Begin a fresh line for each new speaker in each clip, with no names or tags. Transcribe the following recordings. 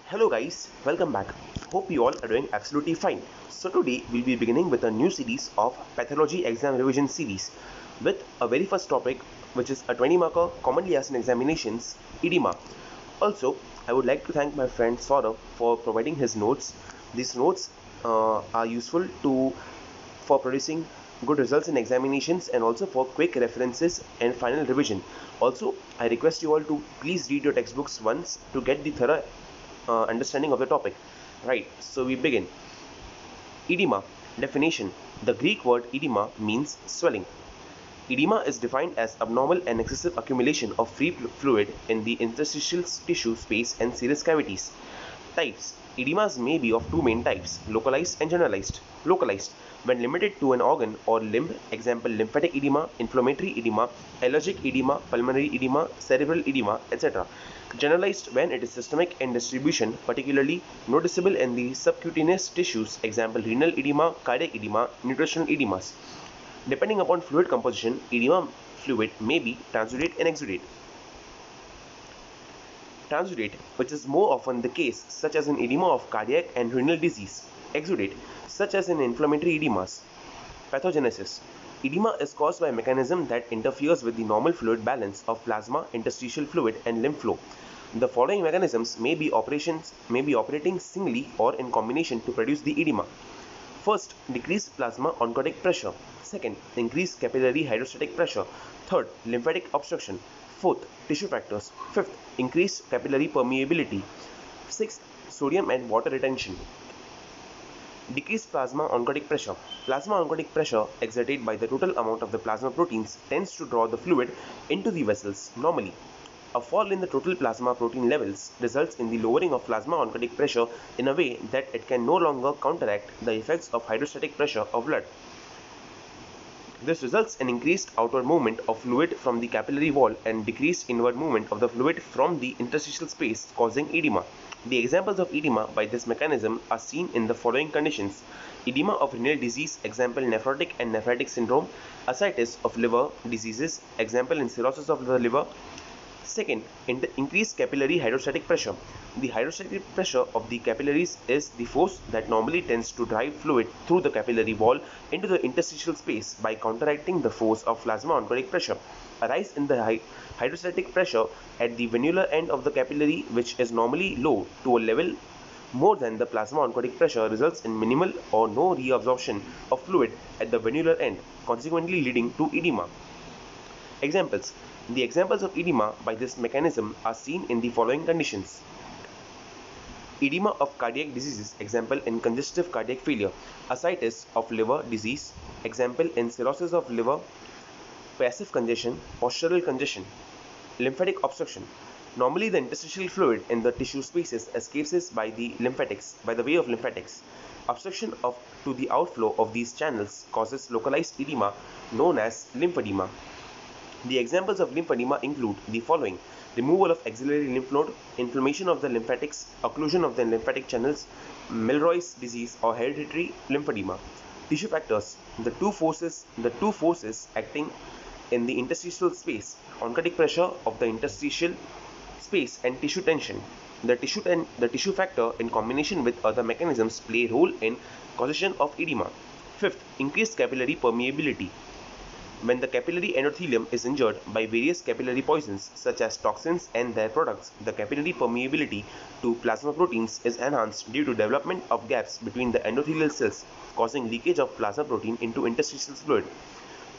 Hello guys, welcome back. Hope you all are doing absolutely fine. So today we'll be beginning with a new series of pathology exam revision series with a very first topic, which is a 20 marker commonly asked in examinations, edema. Also, I would like to thank my friend Saurabh for providing his notes. These notes are useful for producing good results in examinations and also for quick references and final revision. Also, I request you all to please read your textbooks once to get the thorough understanding of the topic. Right, so we begin. Edema. Definition. The Greek word edema means swelling. Edema is defined as abnormal and excessive accumulation of free fluid in the interstitial tissue space and serous cavities. Types. Edemas may be of two main types, localized and generalized. Localized, when limited to an organ or limb, example lymphatic edema, inflammatory edema, allergic edema, pulmonary edema, cerebral edema, etc. Generalized, when it is systemic in distribution, particularly noticeable in the subcutaneous tissues, example renal edema, cardiac edema, nutritional edemas. Depending upon fluid composition, edema fluid may be transudate and exudate. Transudate, which is more often the case, such as in edema of cardiac and renal disease. Exudate, such as in inflammatory edemas. Pathogenesis. Edema is caused by a mechanism that interferes with the normal fluid balance of plasma, interstitial fluid, and lymph flow. The following mechanisms may be operating singly or in combination to produce the edema. First, decreased plasma oncotic pressure. Second, increased capillary hydrostatic pressure. Third, lymphatic obstruction. Fourth, tissue factors. Fifth, increased capillary permeability. Sixth, sodium and water retention. Decreased plasma oncotic pressure. Plasma oncotic pressure exerted by the total amount of the plasma proteins tends to draw the fluid into the vessels normally. A fall in the total plasma protein levels results in the lowering of plasma oncotic pressure in a way that it can no longer counteract the effects of hydrostatic pressure of blood. This results in increased outward movement of fluid from the capillary wall and decreased inward movement of the fluid from the interstitial space, causing edema. The examples of edema by this mechanism are seen in the following conditions: edema of renal disease, example nephrotic and nephritic syndrome; ascites of liver diseases, example in cirrhosis of the liver. Second, increased capillary hydrostatic pressure. The hydrostatic pressure of the capillaries is the force that normally tends to drive fluid through the capillary wall into the interstitial space by counteracting the force of plasma oncotic pressure. A rise in the hydrostatic pressure at the venular end of the capillary, which is normally low, to a level more than the plasma oncotic pressure, results in minimal or no reabsorption of fluid at the venular end, consequently leading to edema. Examples. The examples of edema by this mechanism are seen in the following conditions: edema of cardiac diseases, example in congestive cardiac failure; ascites of liver disease, example in cirrhosis of liver; passive congestion, postural congestion; lymphatic obstruction. Normally, the interstitial fluid in the tissue spaces escapes by the way of lymphatics. Obstruction to the outflow of these channels causes localized edema known as lymphedema. The examples of lymphedema include the following: removal of axillary lymph node, inflammation of the lymphatics, occlusion of the lymphatic channels, Milroy's disease or hereditary lymphedema. Tissue factors: the two forces acting in the interstitial space, oncotic pressure of the interstitial space and tissue tension. The tissue factor in combination with other mechanisms play a role in causation of edema. Fifth, increased capillary permeability. When the capillary endothelium is injured by various capillary poisons such as toxins and their products, the capillary permeability to plasma proteins is enhanced due to development of gaps between the endothelial cells, causing leakage of plasma protein into interstitial fluid.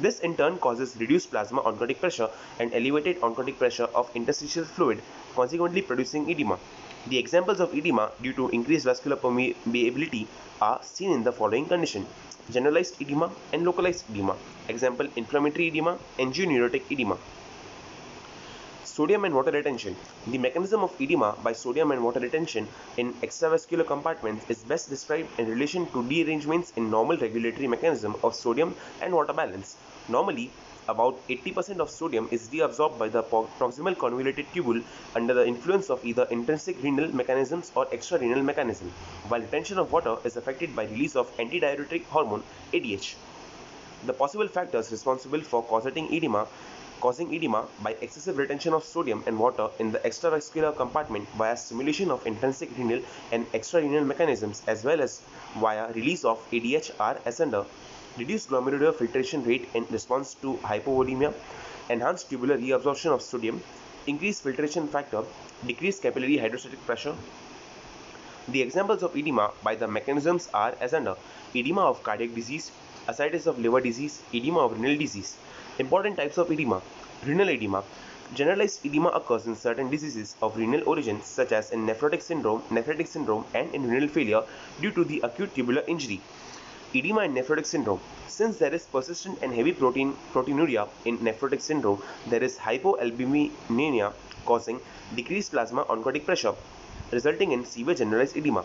This in turn causes reduced plasma oncotic pressure and elevated oncotic pressure of interstitial fluid, consequently producing edema. The examples of edema due to increased vascular permeability are seen in the following condition: generalized edema and localized edema. Example, inflammatory edema, angioneurotic edema. Sodium and water retention. The mechanism of edema by sodium and water retention in extravascular compartments is best described in relation to derangements in normal regulatory mechanism of sodium and water balance. Normally, about 80% of sodium is reabsorbed by the proximal convoluted tubule under the influence of either intrinsic renal mechanisms or extrarenal mechanism, while retention of water is affected by release of antidiuretic hormone ADH. The possible factors responsible for causing edema causing edema by excessive retention of sodium and water in the extravascular compartment via stimulation of intrinsic renal and extrarenal mechanisms as well as via release of ADH-R ascender, reduced glomerular filtration rate in response to hypovolemia, enhanced tubular reabsorption of sodium, increased filtration factor, decreased capillary hydrostatic pressure. The examples of edema by the mechanisms are as under: edema of cardiac disease, ascites of liver disease, edema of renal disease. Important types of edema. Renal edema. Generalized edema occurs in certain diseases of renal origin such as in nephrotic syndrome, and in renal failure due to the acute tubular injury. Edema in nephrotic syndrome. Since there is persistent and heavy proteinuria in nephrotic syndrome, there is hypoalbuminemia causing decreased plasma oncotic pressure, resulting in severe generalized edema.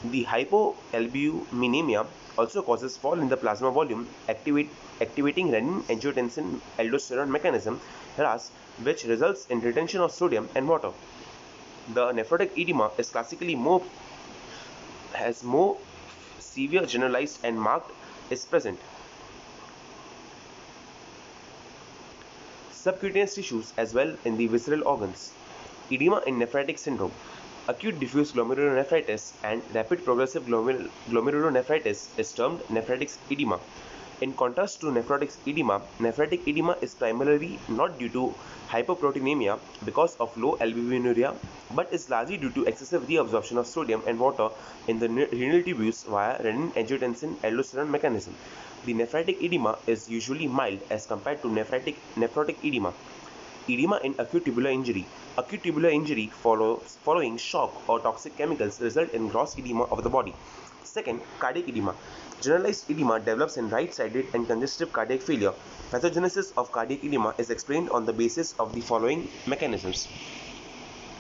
The hypoalbuminemia also causes fall in the plasma volume, activating renin-angiotensin-aldosterone mechanism RAS, which results in retention of sodium and water. The nephrotic edema is classically has more severe generalized and marked is present. Subcutaneous tissues as well in the visceral organs. Edema in nephritic syndrome. Acute diffuse glomerulonephritis and rapid progressive glomerulonephritis is termed nephritic edema. In contrast to nephritic edema is primarily not due to hypoproteinemia because of low albuminuria, but is largely due to excessive reabsorption of sodium and water in the renal tubules via renin-angiotensin-aldosterone mechanism. The nephritic edema is usually mild as compared to nephrotic edema. Edema in acute tubular injury. Acute tubular injury following shock or toxic chemicals result in gross edema of the body. Second, cardiac edema. Generalized edema develops in right-sided and congestive cardiac failure. Pathogenesis of cardiac edema is explained on the basis of the following mechanisms.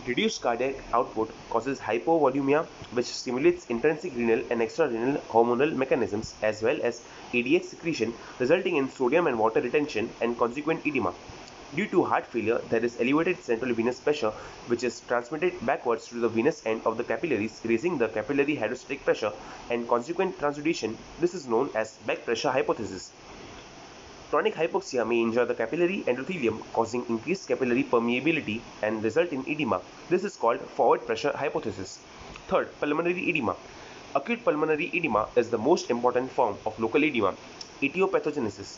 Reduced cardiac output causes hypovolemia, which stimulates intrinsic renal and extrarenal hormonal mechanisms as well as ADH secretion, resulting in sodium and water retention and consequent edema. Due to heart failure, there is elevated central venous pressure, which is transmitted backwards to the venous end of the capillaries, raising the capillary hydrostatic pressure and consequent transudation. This is known as back pressure hypothesis. Chronic hypoxia may injure the capillary endothelium, causing increased capillary permeability and result in edema. This is called forward pressure hypothesis. Third, pulmonary edema. Acute pulmonary edema is the most important form of local edema. Etiopathogenesis.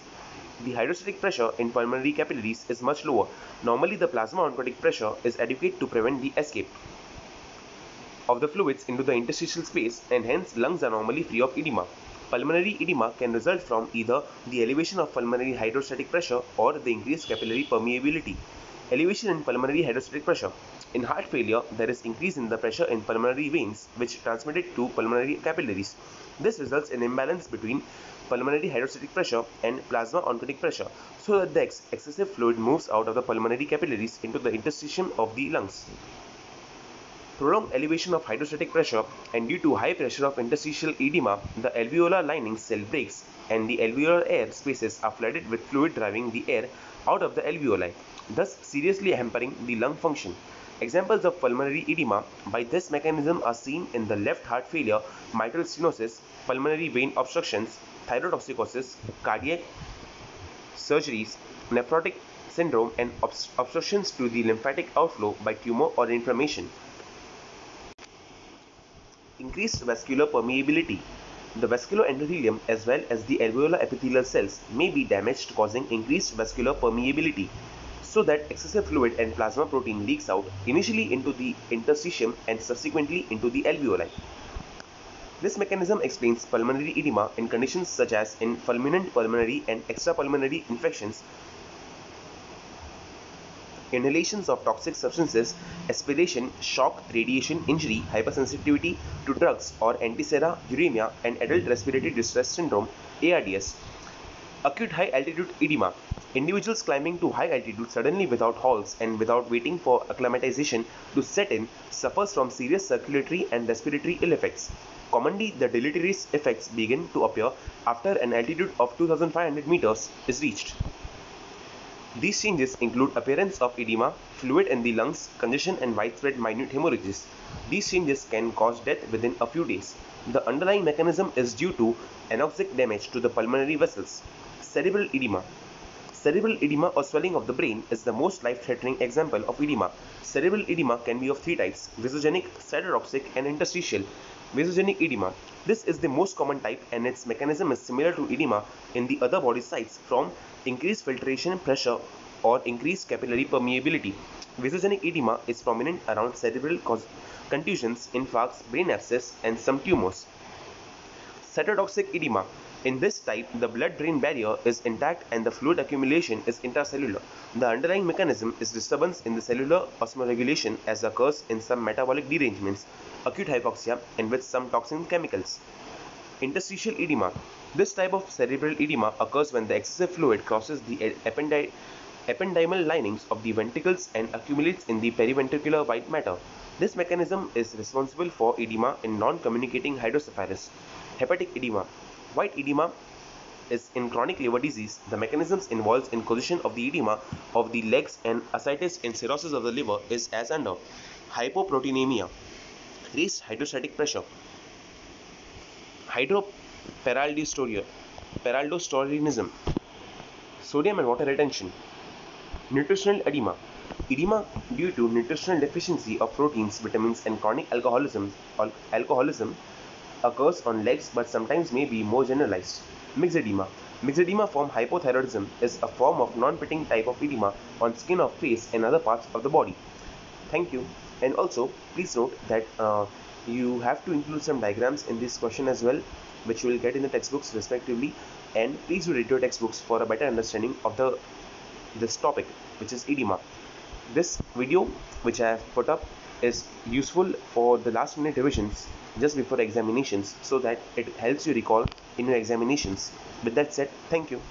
The hydrostatic pressure in pulmonary capillaries is much lower. Normally, the plasma oncotic pressure is adequate to prevent the escape of the fluids into the interstitial space, and hence lungs are normally free of edema. Pulmonary edema can result from either the elevation of pulmonary hydrostatic pressure or the increased capillary permeability. Elevation in pulmonary hydrostatic pressure. In heart failure, there is increase in the pressure in pulmonary veins, which transmitted to pulmonary capillaries. This results in imbalance between pulmonary hydrostatic pressure and plasma oncotic pressure, so that the excessive fluid moves out of the pulmonary capillaries into the interstitium of the lungs. Prolonged elevation of hydrostatic pressure, and due to high pressure of interstitial edema, the alveolar lining cell breaks and the alveolar air spaces are flooded with fluid driving the air out of the alveoli, thus seriously hampering the lung function. Examples of pulmonary edema by this mechanism are seen in the left heart failure, mitral stenosis, pulmonary vein obstructions, thyrotoxicosis, cardiac surgeries, nephrotic syndrome, and obstructions to the lymphatic outflow by tumor or inflammation. Increased vascular permeability. The vascular endothelium as well as the alveolar epithelial cells may be damaged, causing increased vascular permeability, so that excessive fluid and plasma protein leaks out initially into the interstitium and subsequently into the alveoli. This mechanism explains pulmonary edema in conditions such as in fulminant pulmonary and extrapulmonary infections, inhalations of toxic substances, aspiration, shock, radiation, injury, hypersensitivity to drugs or anti-sera, uremia, and adult respiratory distress syndrome (ARDS). Acute high altitude edema. Individuals climbing to high altitude suddenly without halts and without waiting for acclimatization to set in suffers from serious circulatory and respiratory ill effects. Commonly, the deleterious effects begin to appear after an altitude of 2500 meters is reached. These changes include appearance of edema, fluid in the lungs, congestion, and widespread minute hemorrhages. These changes can cause death within a few days. The underlying mechanism is due to anoxic damage to the pulmonary vessels. Cerebral edema. Cerebral edema or swelling of the brain is the most life-threatening example of edema. Cerebral edema can be of three types: vasogenic, cytotoxic, and interstitial. Vasogenic edema. This is the most common type and its mechanism is similar to edema in the other body sites from increased filtration pressure or increased capillary permeability. Vasogenic edema is prominent around cerebral contusions, infarcts, brain abscess, and some tumors. Cytotoxic edema. In this type, the blood-brain barrier is intact and the fluid accumulation is intracellular. The underlying mechanism is disturbance in the cellular osmoregulation as occurs in some metabolic derangements, acute hypoxia, and with some toxin chemicals. Interstitial edema. This type of cerebral edema occurs when the excessive fluid crosses the ependymal linings of the ventricles and accumulates in the periventricular white matter. This mechanism is responsible for edema in non-communicating hydrocephalus. Hepatic edema. White edema is in chronic liver disease. The mechanisms involved in causation of the edema of the legs and ascites in cirrhosis of the liver is as under: hypoproteinemia, raised hydrostatic pressure, hydroperaldosteronism, sodium and water retention, nutritional edema. Edema due to nutritional deficiency of proteins, vitamins, and chronic alcoholism occurs on legs but sometimes may be more generalized. Mixed edema. Mixed edema from hypothyroidism is a form of non-pitting type of edema on skin of face and other parts of the body. Thank you. And also, please note that you have to include some diagrams in this question as well, which you will get in the textbooks respectively. And please do read your textbooks for a better understanding of this topic, which is edema. This video which I have put up is useful for the last minute revisions just before examinations so that it helps you recall in your examinations. With that said, thank you.